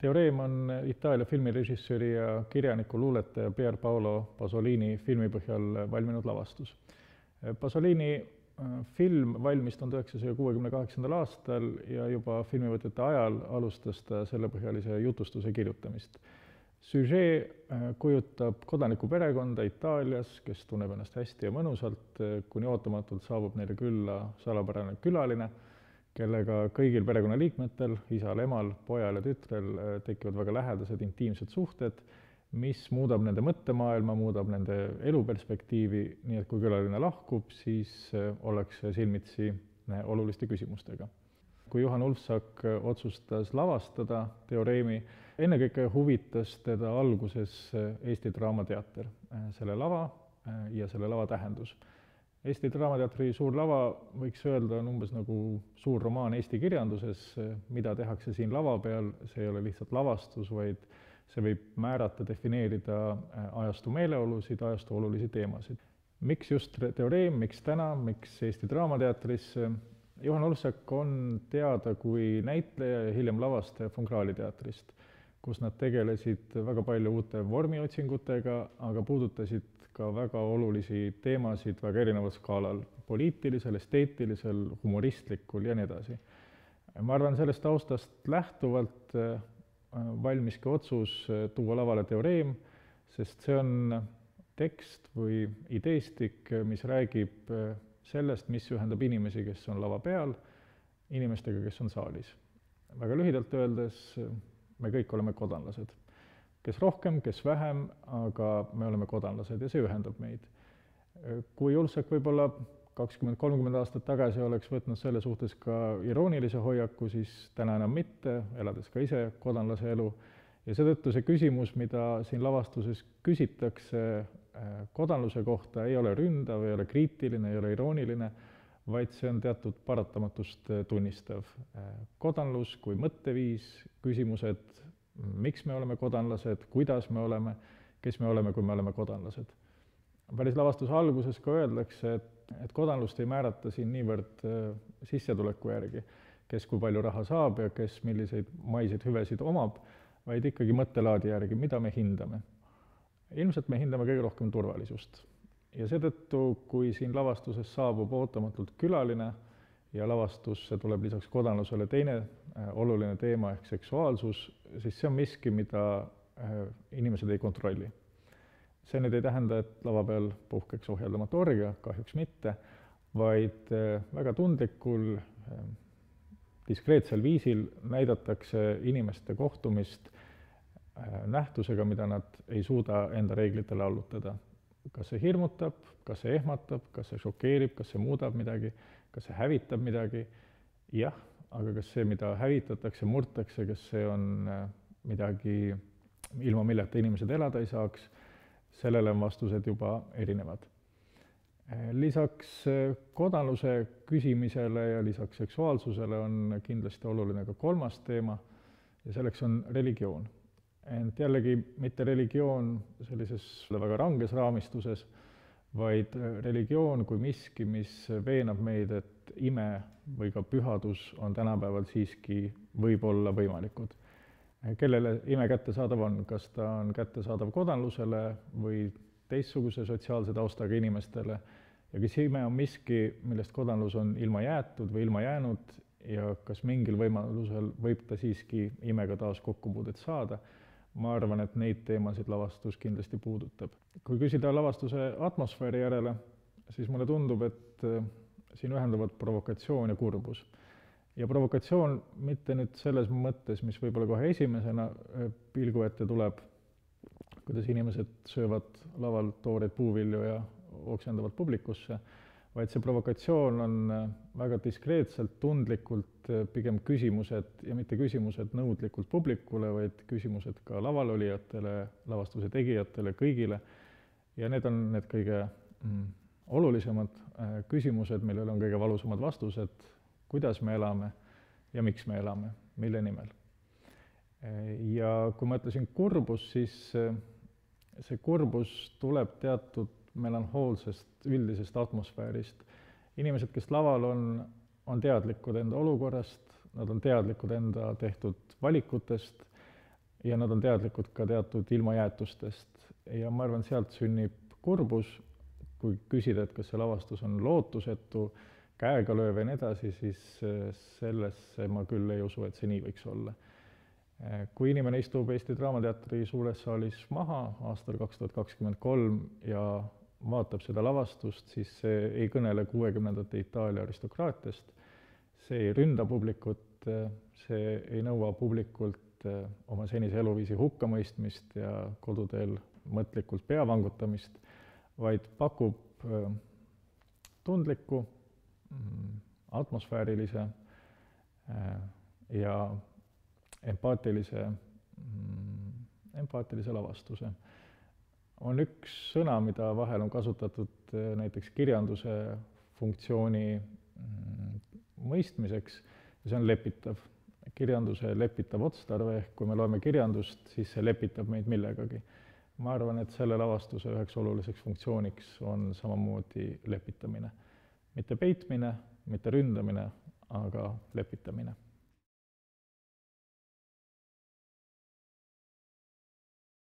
Teoreem on Itaalia filmirežissööri ja kirjaniku luuletaja Pier Paolo Pasolini filmi põhjal valminud lavastus. Pasolini film valmis 1968. aastal ja juba filmivõtete ajal alustas ta sellepõhjalise jutustuse kirjutamist. Süžee kujutab kodanikuperekonda Itaalias, kes tunneb ennast hästi ja mõnusalt, kuni ootamatult saabub neile külla salapärane külaline, kellega kõigil perekonnaliikmetel, isal, emal, pojal ja tütrel tekivad väga lähedased intiimsed suhted, mis muudab nende mõttemaailma, muudab nende eluperspektiivi, nii et kui külaline lahkub, siis ollakse silmitsi oluliste küsimustega. Kui Juhan Ulfsak otsustas lavastada Teoreemi, ennekõike huvitas teda alguses Eesti Draamateater, selle lava ja selle lava tähendus. Eesti Draamateatri suur lava, võiks öelda, on umbes nagu suur romaan Eesti kirjanduses, mida tehakse siin lava peal, see ei ole lihtsalt lavastus, vaid see võib määrata, defineerida ajastu meeleolusid, ajastu olulisi teemasid. Miks just Teoreem, miks täna, miks Eesti Draamateatris? Juhan Ulfsak on teada kui näitleja ja hiljem lavastaja Fongraali teatrist, kus nad tegelesid väga palju uute vormiotsingutega, aga puudutasid ka väga olulisi teemasid väga erineval skaalal, poliitilisel, esteetilisel, humoristlikul ja nii edasi. Ma arvan, sellest taustast lähtuvalt valmiski otsus tuua lavale Teoreem, sest see on tekst või ideestik, mis räägib sellest, mis ühendab inimesi, kes on lava peal, inimestega, kes on saalis. Väga lühidalt öeldes, me kõik oleme kodanlased. Kes rohkem, kes vähem, aga me oleme kodanlased ja see ühendab meid. Kui Ulfsak võib-olla 20-30 aastat tagasi oleks võtnud selle suhtes ka iroonilise hoiaku, siis täna enam mitte, elades ka ise kodanlase elu. Ja seetõttu see küsimus, mida siin lavastuses küsitakse kodanluse kohta, ei ole ründav, ei ole kriitiline, ei ole irooniline, vaid see on teatud paratamatust tunnistav. Kodanlus kui mõtteviis, küsimused, miks me oleme kodanlased, kuidas me oleme, kes me oleme, kui me oleme kodanlased. Päris lavastuse alguses ka öeldakse, et kodanlust ei määrata siin niivõrd sissetuleku järgi, kes kui palju raha saab ja kes milliseid maiseid hüvesid omab, vaid ikkagi mõttelaadi järgi, mida me hindame. Ilmselt me hindame kõige rohkem turvalisust. Ja seetõttu, kui siin lavastuses saabub ootamatult külaline ja lavastusse tuleb lisaks kodanlusele teine oluline teema ehk seksuaalsus, siis see on miski, mida inimesed ei kontrolli. See nüüd ei tähenda, et lava peal puhkeks ohjeldamatu orgia, kahjuks mitte, vaid väga tundlikul, diskreetsel viisil näidatakse inimeste kohtumist nähtusega, mida nad ei suuda enda reeglitele allutada. Kas see hirmutab, kas see ehmatab, kas see šokeerib, kas see muudab midagi, kas see hävitab midagi? Jah, aga kas see, mida hävitatakse, murtakse, kas see on midagi, ilma milleta inimesed elada ei saaks, sellele on vastused juba erinevad. Lisaks kodanluse küsimisele ja lisaks seksuaalsusele on kindlasti oluline ka kolmas teema ja selleks on religioon. Ent jällegi mitte religioon sellises väga ranges raamistuses, vaid religioon kui miski, mis veenab meid, et ime või ka pühadus on tänapäeval siiski võib-olla võimalikud. Kellele ime kättesaadav on, kas ta on kättesaadav kodanlusele või teistsuguse sotsiaalse taustaga inimestele ja kas ime on miski, millest kodanlus on ilma jäetud või ilma jäänud ja kas mingil võimalusel võib ta siiski imega taas kokkupuudet saada. Ma arvan, et neid teemasid lavastus kindlasti puudutab. Kui küsida lavastuse atmosfääri järele, siis mulle tundub, et siin ühenduvad provokatsioon ja kurbus. Ja provokatsioon mitte nüüd selles mõttes, mis võib-olla kohe esimesena pilgu ette tuleb, kuidas inimesed söövad laval tooreid puuvilju ja oksendavad publikusse, vaid see provokatsioon on väga diskreetselt, tundlikult pigem küsimused ja mitte küsimused nõudlikult publikule, vaid küsimused ka laval olijatele, lavastuse tegijatele, kõigile. Ja need on need kõige olulisemad küsimused, millel on kõige valusamad vastused, kuidas me elame ja miks me elame, mille nimel. Ja kui ma ütlesin kurbus, siis see kurbus tuleb teatud melanhoolsest üldisest atmosfäärist. Inimesed, kes laval on teadlikud enda olukorrast, nad on teadlikud enda tehtud valikutest, ja nad on teadlikud ka teatud ilmajäätustest ja ma arvan, sealt sünnib kurbus, kui küsida, et kas see lavastus on lootusetu, käegalööv ja nii edasi, siis sellesse ma küll ei usu, et see nii võiks olla. Kui inimene istub Eesti Draamateatri suures saalis maha aastal 2023 ja vaatab seda lavastust, siis see ei kõnele 60ndate Itaalia aristokraatiast, see ei ründa publikut, see ei nõua publikult oma senise eluviisi hukkamõistmist ja koduteel mõtlikult pea vangutamist, vaid pakub tundliku, atmosfäärilise ja empaatilise lavastuse. On üks sõna, mida vahel on kasutatud näiteks kirjanduse funktsiooni mõistmiseks, ja see on lepitav. Kirjanduse lepitav otstarve, ehk kui me loeme kirjandust, siis see lepitab meid millegagi. Ma arvan, et selle lavastuse üheks oluliseks funktsiooniks on samamoodi lepitamine. Mitte peitmine, mitte ründamine, aga lepitamine.